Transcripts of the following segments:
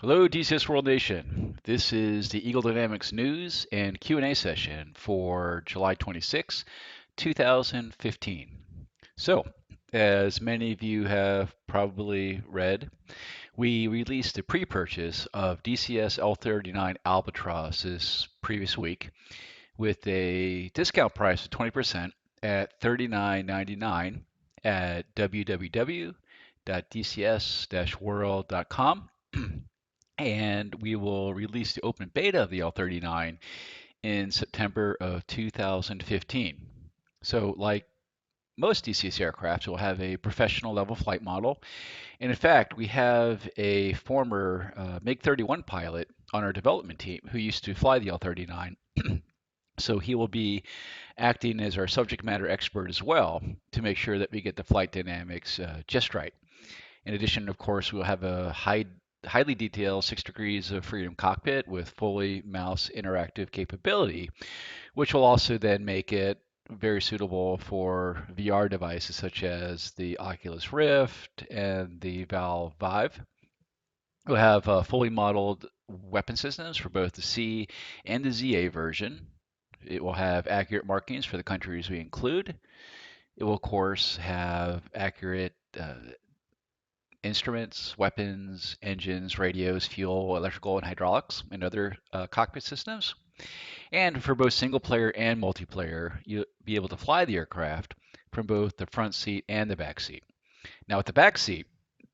Hello, DCS World Nation. This is the Eagle Dynamics News and Q&A session for July 26, 2015. So, as many of you have probably read, we released a pre-purchase of DCS L39 Albatross this previous week with a discount price of 20% at $39.99 at www.dcs-world.com. And we will release the open beta of the L39 in September of 2015. So, like most DCS aircraft, we'll have a professional level flight model. And in fact, we have a former MiG-31 pilot on our development team who used to fly the L-39. So he will be acting as our subject matter expert as well to make sure that we get the flight dynamics just right. In addition, of course, we'll have a highly detailed 6 degrees of freedom cockpit with fully mouse interactive capability, which will also then make it very suitable for VR devices such as the Oculus Rift and the Valve Vive. We'll have fully modeled weapon systems for both the C and the ZA version. It will have accurate markings for the countries we include. It will, of course, have accurate instruments, weapons, engines, radios, fuel, electrical, and hydraulics, and other cockpit systems. And for both single player and multiplayer, you'll be able to fly the aircraft from both the front seat and the back seat. Now, with the back seat,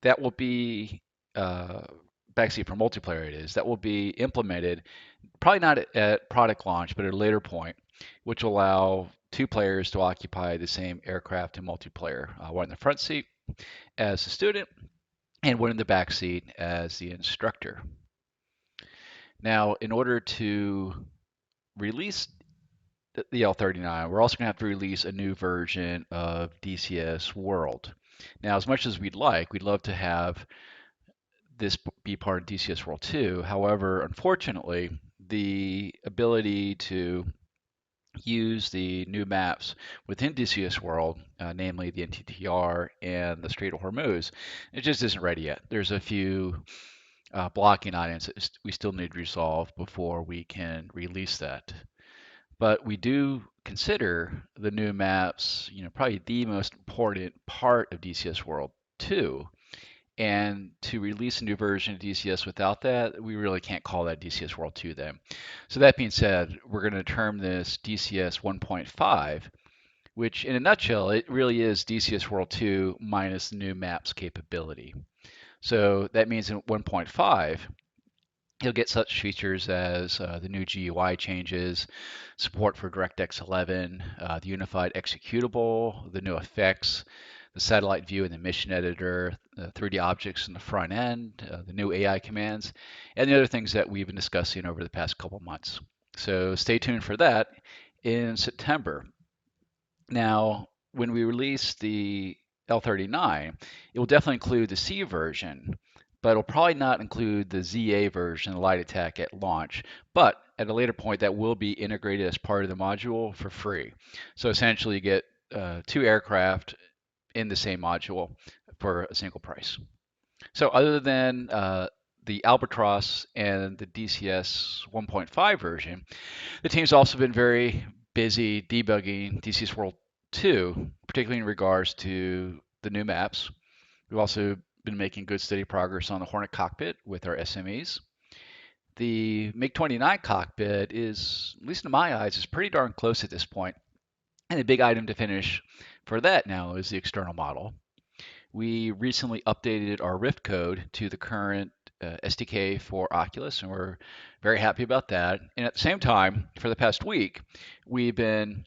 that will be backseat for multiplayer. It is that will be implemented probably not at product launch, but at a later point, which will allow two players to occupy the same aircraft in multiplayer. One in the front seat as the student, and one in the back seat as the instructor. Now, in order to release the L39, we're also going to have to release a new version of DCS World. Now, as much as we'd love to have this be part of DCS World 2. However, unfortunately, the ability to use the new maps within DCS World, namely the NTTR and the Strait of Hormuz, it just isn't ready yet. There's a few blocking items that we still need to resolve before we can release that. But we do consider the new maps, probably the most important part of DCS World 2. And to release a new version of DCS without that, we really can't call that DCS World 2 then. So that being said, we're going to term this DCS 1.5, which in a nutshell, it really is DCS World 2 minus the new maps capability. So that means in 1.5, you'll get such features as the new GUI changes, support for DirectX 11, the unified executable, the new effects, the satellite view in the mission editor, the 3D objects in the front end, the new AI commands, and the other things that we've been discussing over the past couple months. So stay tuned for that in September. Now, when we release the L39, it will definitely include the C version, but it'll probably not include the ZA version, the light attack at launch. But at a later point, that will be integrated as part of the module for free. So essentially, you get two aircraft in the same module for a single price. So other than the Albatross and the DCS 1.5 version, the team's also been very busy debugging DCS World 2, particularly in regards to the new maps. We've also been making good steady progress on the Hornet cockpit with our SMEs. The MiG-29 cockpit is, at least in my eyes, is pretty darn close at this point. And the big item to finish for that now is the external model. We recently updated our Rift code to the current SDK for Oculus, and we're very happy about that. And at the same time, for the past week, we've been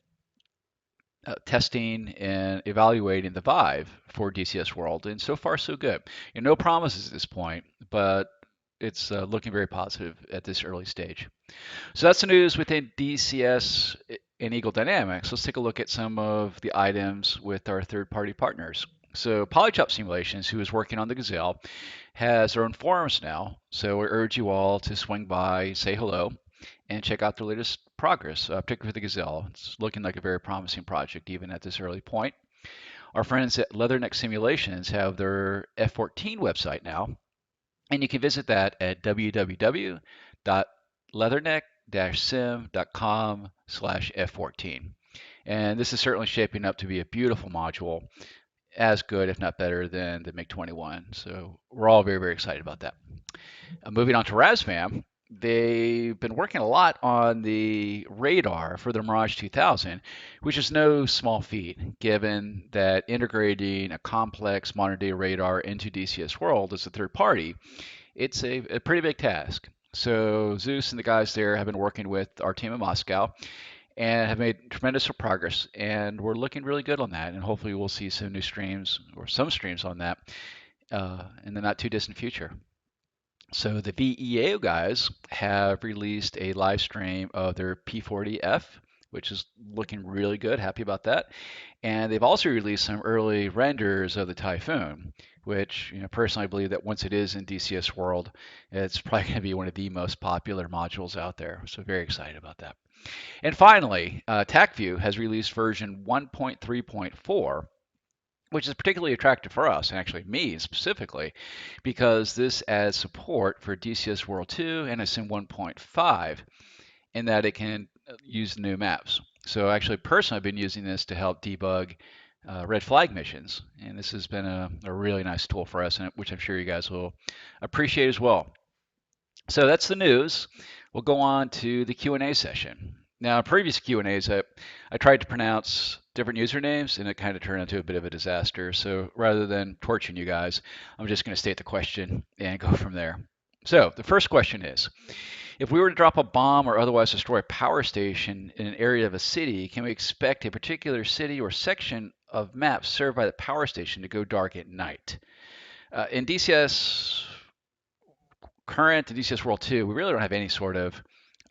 testing and evaluating the Vive for DCS World, and so far so good. No promises at this point, but it's looking very positive at this early stage. So that's the news within DCS and Eagle Dynamics. Let's take a look at some of the items with our third-party partners. So Polychop Simulations, who is working on the Gazelle, has their own forums now. So I urge you all to swing by, say hello, and check out their latest progress, particularly for the Gazelle. It's looking like a very promising project, even at this early point. Our friends at Leatherneck Simulations have their F-14 website now, And you can visit that at www.leatherneck-sim.com/F14. And this is certainly shaping up to be a beautiful module, as good, if not better, than the MiG-21. So we're all very, very excited about that. Moving on to Razvam, they've been working a lot on the radar for the Mirage 2000, which is no small feat, given that integrating a complex modern-day radar into DCS World as a third party, it's a pretty big task. So Zeus and the guys there have been working with our team in Moscow and have made tremendous progress, and we're looking really good on that. And hopefully, we'll see some new streams or some streams on that in the not too distant future. So the VEAO guys have released a live stream of their P40F, which is looking really good. Happy about that. And they've also released some early renders of the Typhoon, which, personally I believe that once it is in DCS World, it's probably going to be one of the most popular modules out there. So very excited about that. And finally, TacView has released version 1.3.4, which is particularly attractive for us, and actually me specifically, because this adds support for DCS World 2 and Sim 1.5 in that it can use new maps. So actually, personally, I've been using this to help debug red flag missions, and this has been a really nice tool for us, which I'm sure you guys will appreciate as well. So that's the news. We'll go on to the Q&A session. Now, in previous Q&As, I tried to pronounce different usernames, and it kind of turned into a bit of a disaster. So rather than torturing you guys, I'm just going to state the question and go from there. So the first question is, if we were to drop a bomb or otherwise destroy a power station in an area of a city, can we expect a particular city or section of map served by the power station to go dark at night? In DCS current to DCS World 2, we really don't have any sort of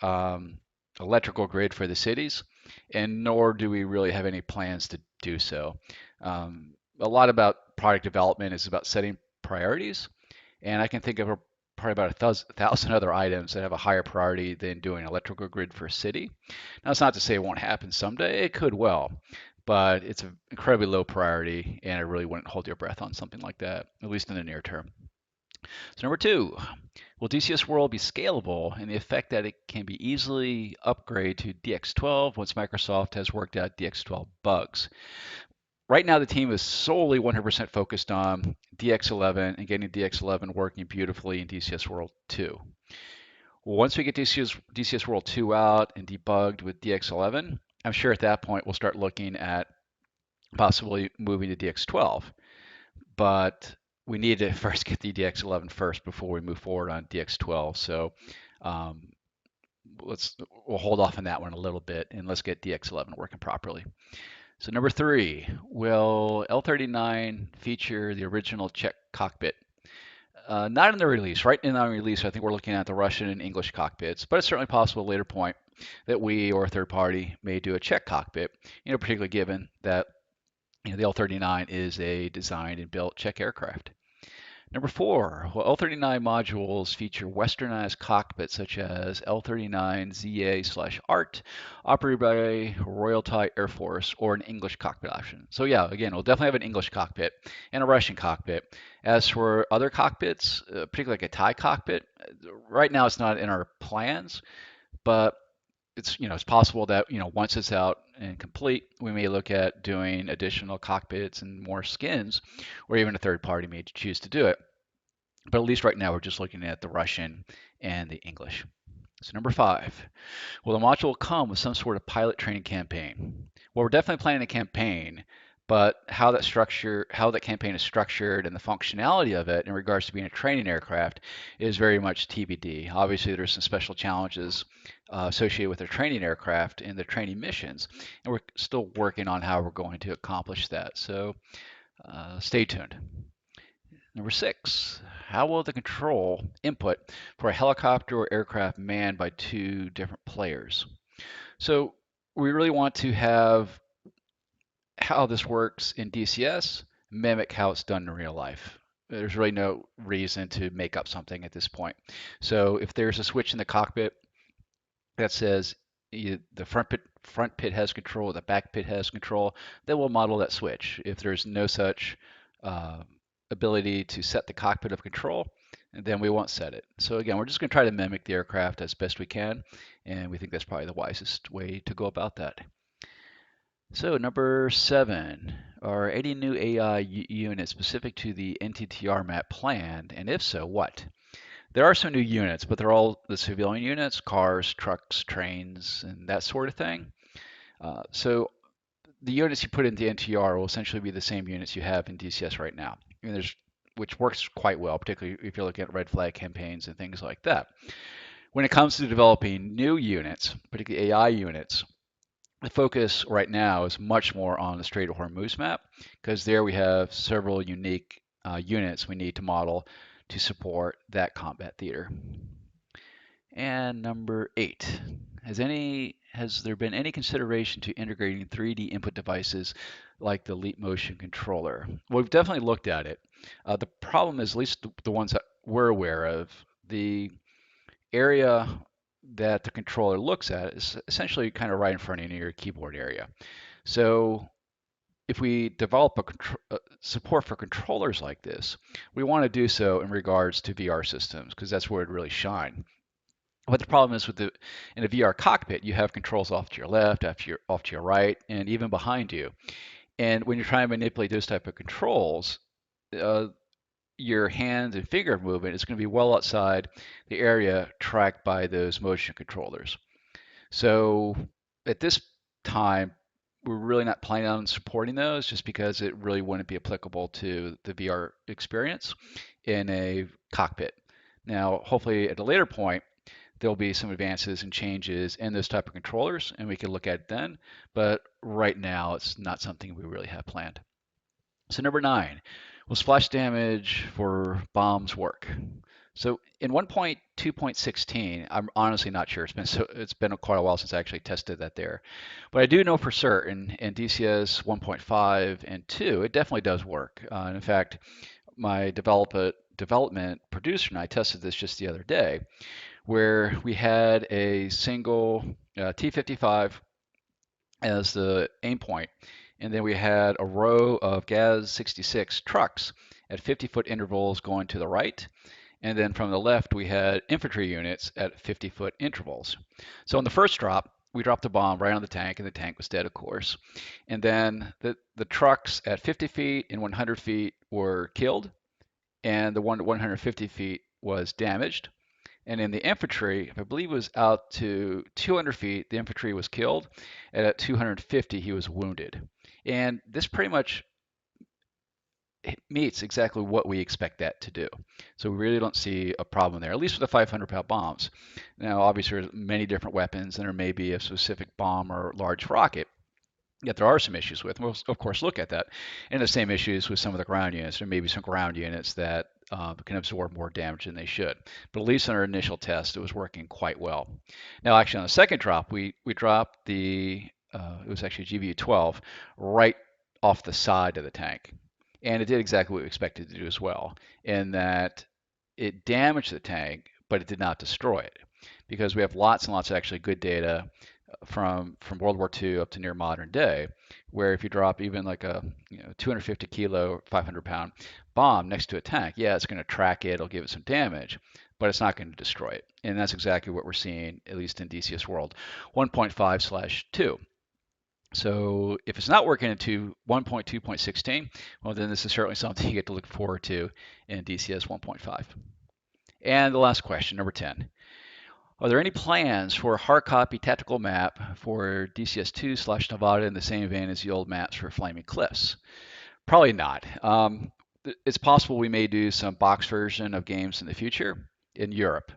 um, electrical grid for the cities, and nor do we really have any plans to do so. A lot about product development is about setting priorities, and I can think of probably about a thousand other items that have a higher priority than doing an electrical grid for a city. Now, it's not to say it won't happen someday. It could well, but it's an incredibly low priority, and I really wouldn't hold your breath on something like that, at least in the near term. So number two, will DCS World be scalable in the effect that it can be easily upgraded to DX12 once Microsoft has worked out DX12 bugs? Right now, the team is solely 100% focused on DX11 and getting DX11 working beautifully in DCS World 2. Once we get DCS World 2 out and debugged with DX11, I'm sure at that point we'll start looking at possibly moving to DX12. But we need to first get the DX11 first before we move forward on DX12. So um, we'll hold off on that one a little bit and let's get DX11 working properly. So number three, will L39 feature the original Czech cockpit? Not in the release. Right in the release, I think we're looking at the Russian and English cockpits, but it's certainly possible at a later point that we or a third party may do a Czech cockpit, particularly given that the L39 is a designed and built Czech aircraft. Number four, well, L39 modules feature westernized cockpits such as L39ZA/ART, operated by Royal Thai Air Force, or an English cockpit option. So yeah, again, we'll definitely have an English cockpit and a Russian cockpit. As for other cockpits, particularly like a Thai cockpit, right now it's not in our plans, but it's possible that once it's out and complete, we may look at doing additional cockpits and more skins, or even a third party may choose to do it. But at least right now we're just looking at the Russian and the English. So number five, will the module come with some sort of pilot training campaign? Well, we're definitely planning a campaign, but how that campaign is structured and the functionality of it in regards to being a training aircraft is very much TBD. Obviously, there's some special challenges associated with the training aircraft and the training missions, and we're still working on how we're going to accomplish that. So stay tuned. Number six, how will the control input for a helicopter or aircraft manned by two different players? So we really want to have how this works in DCS mimic how it's done in real life. There's really no reason to make up something at this point. So if there's a switch in the cockpit that says the front pit has control, the back pit has control, then we'll model that switch. If there's no such ability to set the cockpit of control, and then we won't set it. So again, we're just going to try to mimic the aircraft as best we can, and we think that's probably the wisest way to go about that. So number 7, are any new AI units specific to the NTTR map planned? And if so, what? There are some new units, but they're all the civilian units, cars, trucks, trains, and that sort of thing. So the units you put into NTR will essentially be the same units you have in DCS right now. And which works quite well, particularly if you're looking at red flag campaigns and things like that. When it comes to developing new units, particularly AI units, the focus right now is much more on the Strait of Hormuz map, because there we have several unique units we need to model to support that combat theater. And number 8, has there been any consideration to integrating 3D input devices like the Leap Motion controller? Well, we've definitely looked at it. The problem is, at least the ones that we're aware of, the area that the controller looks at is essentially kind of right in front of your keyboard area. So if we develop support for controllers like this, we want to do so in regards to VR systems, because that's where it really shine. But the problem is in a VR cockpit, you have controls off to your left, off to your right, and even behind you. And when you're trying to manipulate those type of controls, uh, your hand and finger movement is going to be well outside the area tracked by those motion controllers. So at this time, we're really not planning on supporting those, just because it really wouldn't be applicable to the VR experience in a cockpit. Now, hopefully at a later point, there'll be some advances and changes in those type of controllers, and we can look at it then. But right now, it's not something we really have planned. So number 9, will splash damage for bombs work? So in 1.2.16, I'm honestly not sure. It's been quite a while since I actually tested that there, but I do know for certain in DCS 1.5 and 2, it definitely does work. And in fact, my development producer and I tested this just the other day, where we had a single T-55 as the aim point, and then we had a row of GAZ-66 trucks at 50-foot intervals going to the right, and then from the left we had infantry units at 50-foot intervals. So on the first drop, we dropped a bomb right on the tank, and the tank was dead, of course. And then the trucks at 50 feet and 100 feet were killed, and the one at 150 feet was damaged. And in the infantry, I believe it was out to 200 feet, the infantry was killed, and at 250, he was wounded. And this pretty much meets exactly what we expect that to do. So we really don't see a problem there, at least with the 500-pound bombs. Now, obviously, there's many different weapons, and there may be a specific bomb or large rocket that there are some issues with. We'll, of course, look at that. And the same issues with some of the ground units. There may be some ground units that can absorb more damage than they should. But at least on our initial test, it was working quite well. Now, actually, on the second drop, we dropped it was actually GBU-12 right off the side of the tank. And it did exactly what we expected to do as well, in that it damaged the tank, but it did not destroy it. Because we have lots and lots of actually good data from World War II up to near modern day, where if you drop even like a 250 kilo, 500-pound bomb next to a tank, yeah, it's going to track it, it'll give it some damage, but it's not going to destroy it. And that's exactly what we're seeing, at least in DCS World 1.5/2. So if it's not working into 1.2.16, well, then this is certainly something you get to look forward to in DCS 1.5. And the last question, number 10. Are there any plans for a hard copy tactical map for DCS2/Nevada in the same vein as the old maps for Flaming Cliffs? Probably not. It's possible we may do some box version of games in the future in Europe,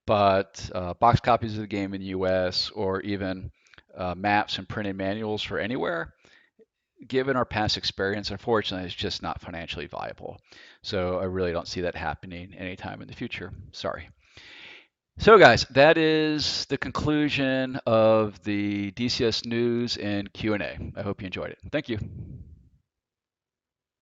but box copies of the game in the US, or even maps and printed manuals for anywhere, given our past experience, unfortunately, it's just not financially viable. So I really don't see that happening anytime in the future. Sorry. So guys, that is the conclusion of the DCS news and Q&A. I hope you enjoyed it. Thank you.